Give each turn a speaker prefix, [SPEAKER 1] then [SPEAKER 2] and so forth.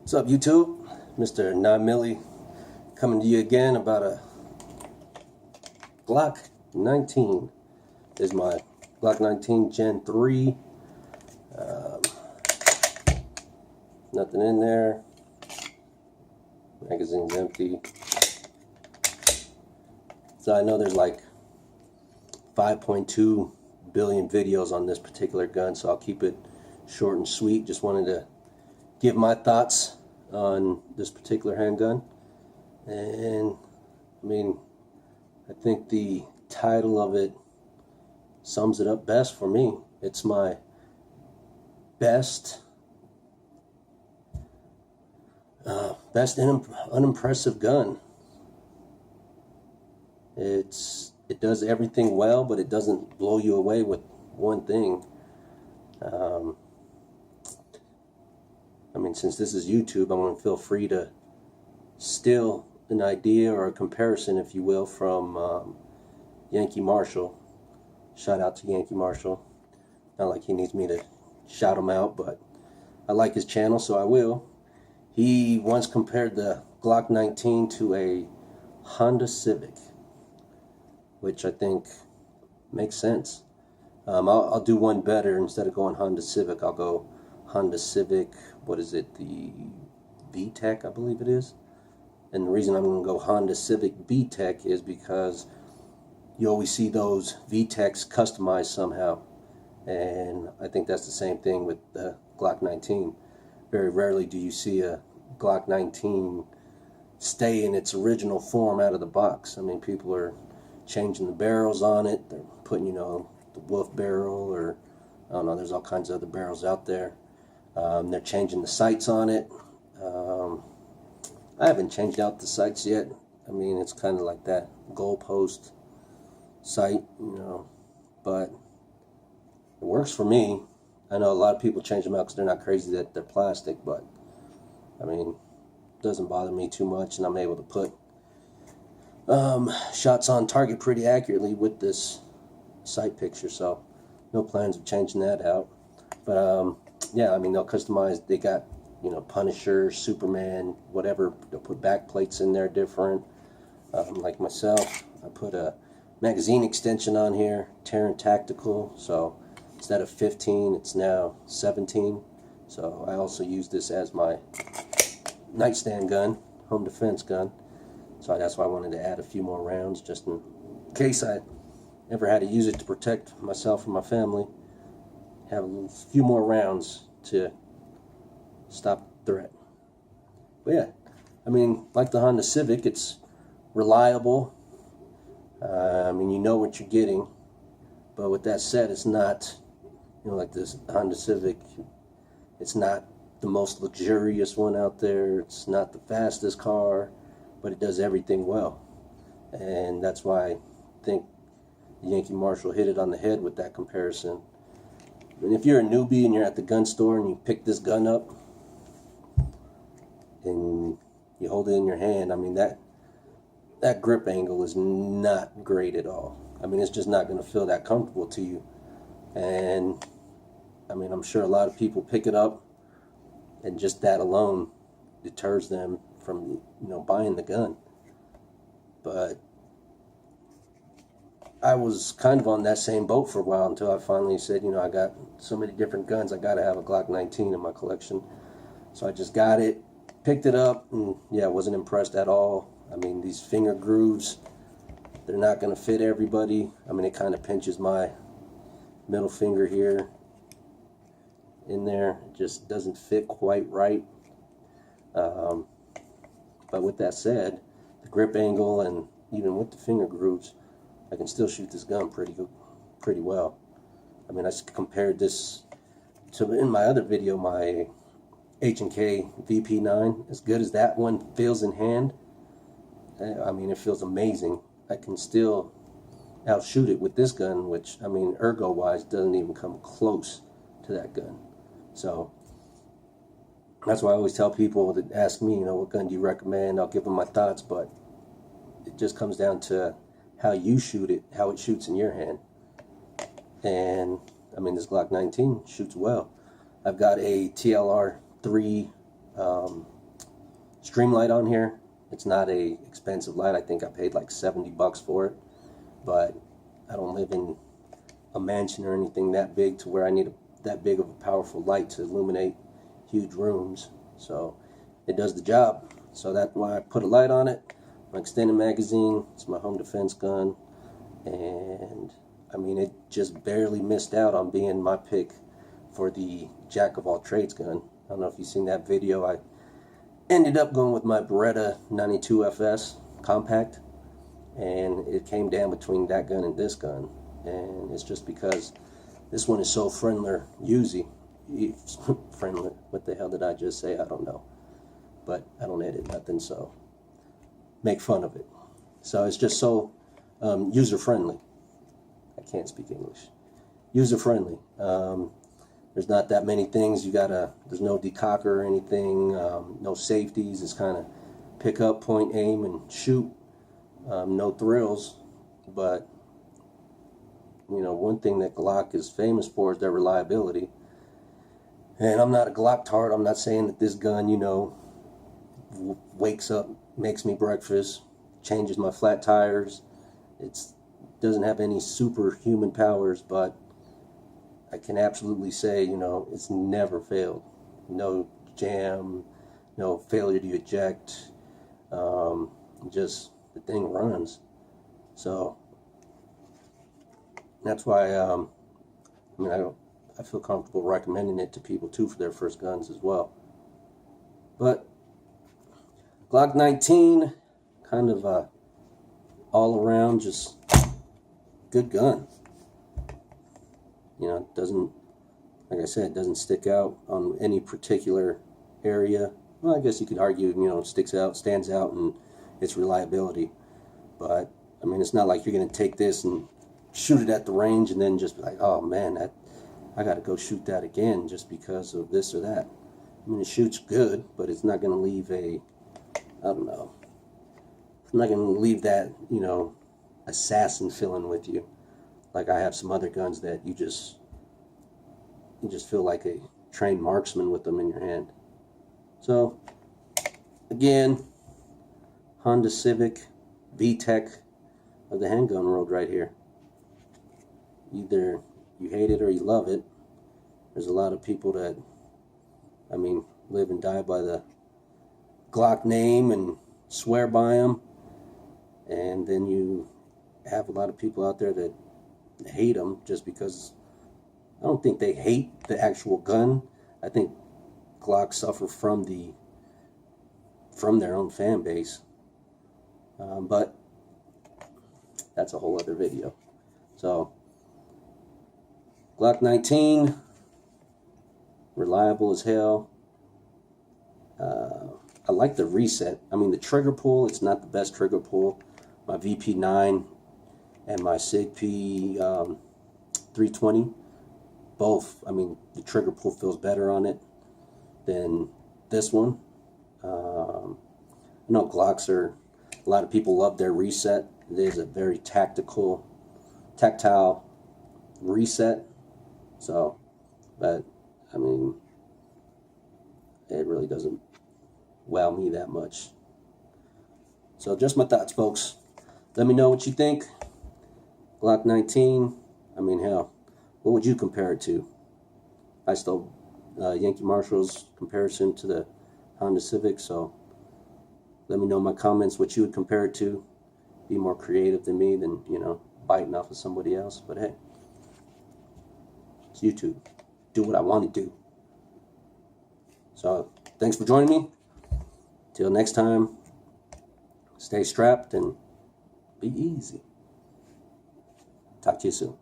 [SPEAKER 1] What's up, YouTube? Mr. 9mm coming to you again about a Glock 19. This is my Glock 19 Gen 3. Nothing in there. Magazine's empty. So I know there's like 5.2 billion videos on this particular gun, so I'll keep it short and sweet. Just wanted to give my thoughts on this particular handgun. And I mean, I think the title of it sums it up best for me. It's my best unimpressive gun. It does everything well, but it doesn't blow you away with one thing. I mean, since this is YouTube, I'm going to feel free to steal an idea or a comparison, if you will, from Yankee Marshall. Shout out to Yankee Marshall. Not like he needs me to shout him out, but I like his channel, so I will. He once compared the Glock 19 to a Honda Civic, which I think makes sense. I'll do one better. Instead of going Honda Civic, I'll go Honda Civic, what is it, the VTEC, I believe it is. And the reason I'm going to go Honda Civic VTEC is because you always see those VTECs customized somehow. And I think that's the same thing with the Glock 19. Very rarely do you see a Glock 19 stay in its original form out of the box. I mean, people are changing the barrels on it. They're putting, you know, the wolf barrel, or I don't know, there's all kinds of other barrels out there. They're changing the sights on it. I haven't changed out the sights yet. I mean, it's kind of like that goalpost sight, you know, but it works for me. I know a lot of people change them out because they're not crazy that they're plastic, but I mean, it doesn't bother me too much, and I'm able to put shots on target pretty accurately with this sight picture, so no plans of changing that out. But yeah, I mean, they'll customize. They got, you know, Punisher, Superman, whatever. They'll put back plates in there different. Like myself, I put a magazine extension on here, Terran Tactical, so instead of 15, it's now 17. So I also use this as my nightstand gun, home defense gun. So that's why I wanted to add a few more rounds, just in case I ever had to use it to protect myself and my family. Have a few more rounds to stop the threat. But yeah, I mean, like the Honda Civic, it's reliable. I mean, you know what you're getting. But with that said, it's not, you know, like this Honda Civic, it's not the most luxurious one out there. It's not the fastest car, but it does everything well. And that's why I think Yankee Marshall hit it on the head with that comparison. And if you're a newbie and you're at the gun store and you pick this gun up and you hold it in your hand, I mean, that grip angle is not great at all. I mean, it's just not going to feel that comfortable to you. And I mean, I'm sure a lot of people pick it up, and just that alone deters them from, you know, buying the gun. But I was kind of on that same boat for a while until I finally said, you know, I got so many different guns, I got to have a Glock 19 in my collection. So I just got it, picked it up, and yeah, wasn't impressed at all. I mean, these finger grooves, they're not going to fit everybody. I mean, it kind of pinches my middle finger here in there. It just doesn't fit quite right. But with that said, the grip angle and even with the finger grooves, I can still shoot this gun pretty well. I mean, I compared this to, in my other video, my H&K VP9. As good as that one feels in hand, I mean, it feels amazing. I can still outshoot it with this gun, which, I mean, ergo-wise, doesn't even come close to that gun. So that's why I always tell people that ask me, you know, what gun do you recommend? I'll give them my thoughts, but it just comes down to how you shoot it, how it shoots in your hand. And I mean, this Glock 19 shoots well. I've got a TLR 3 stream light on here. It's not a expensive light. I think I paid like $70 for it, but I don't live in a mansion or anything that big to where I need that big of a powerful light to illuminate huge rooms. So it does the job. So that's why I put a light on it. My extended magazine, it's my home defense gun, and I mean, it just barely missed out on being my pick for the jack of all trades gun. I don't know if you've seen that video. I ended up going with my Beretta 92 FS compact, and it came down between that gun and this gun. And it's just because this one is so friendly, friendly. What the hell did I just say? I don't know. But I don't edit nothing, so make fun of it. So it's just so user-friendly. I can't speak English. User-friendly. There's not that many things. There's no decocker or anything, no safeties. It's kind of pick up, point, aim, and shoot. No thrills. But, you know, one thing that Glock is famous for is their reliability. And I'm not a Glock tart. I'm not saying that this gun, you know, wakes up, makes me breakfast, changes my flat tires. It doesn't have any superhuman powers, but I can absolutely say, you know, it's never failed. No jam, no failure to eject. Just the thing runs. So that's why I feel comfortable recommending it to people too for their first guns as well. But Glock 19, kind of all around just good gun. You know, it doesn't, like I said, it doesn't stick out on any particular area. Well, I guess you could argue, you know, stands out in its reliability. But, I mean, it's not like you're going to take this and shoot it at the range and then just be like, oh man, I got to go shoot that again just because of this or that. I mean, it shoots good, but it's not going to leave I don't know. It's not going to leave that, you know, assassin feeling with you. Like I have some other guns that you just feel like a trained marksman with them in your hand. So, again, Honda Civic V-Tech of the handgun world right here. Either you hate it or you love it. There's a lot of people that, I mean, live and die by the Glock name and swear by them. And then you have a lot of people out there that hate them just because, I don't think they hate the actual gun. I think Glock suffer from their own fan base. But that's a whole other video. So Glock 19, reliable as hell. I like the reset. I mean, the trigger pull, it's not the best trigger pull. My VP9 and my SIG-P 320, both, I mean, the trigger pull feels better on it than this one. I know Glocks a lot of people love their reset. It is a very tactile reset. So, but, I mean, it really doesn't wow me that much. So just my thoughts, folks. Let me know what you think. Glock 19, I mean, hell, what would you compare it to? I stole Yankee Marshall's comparison to the Honda Civic, so let me know in my comments what you would compare it to. Be more creative than me, than, you know, biting off of somebody else. But hey, it's YouTube. Do what I want to do. So, thanks for joining me. Till next time, stay strapped and be easy. Talk to you soon.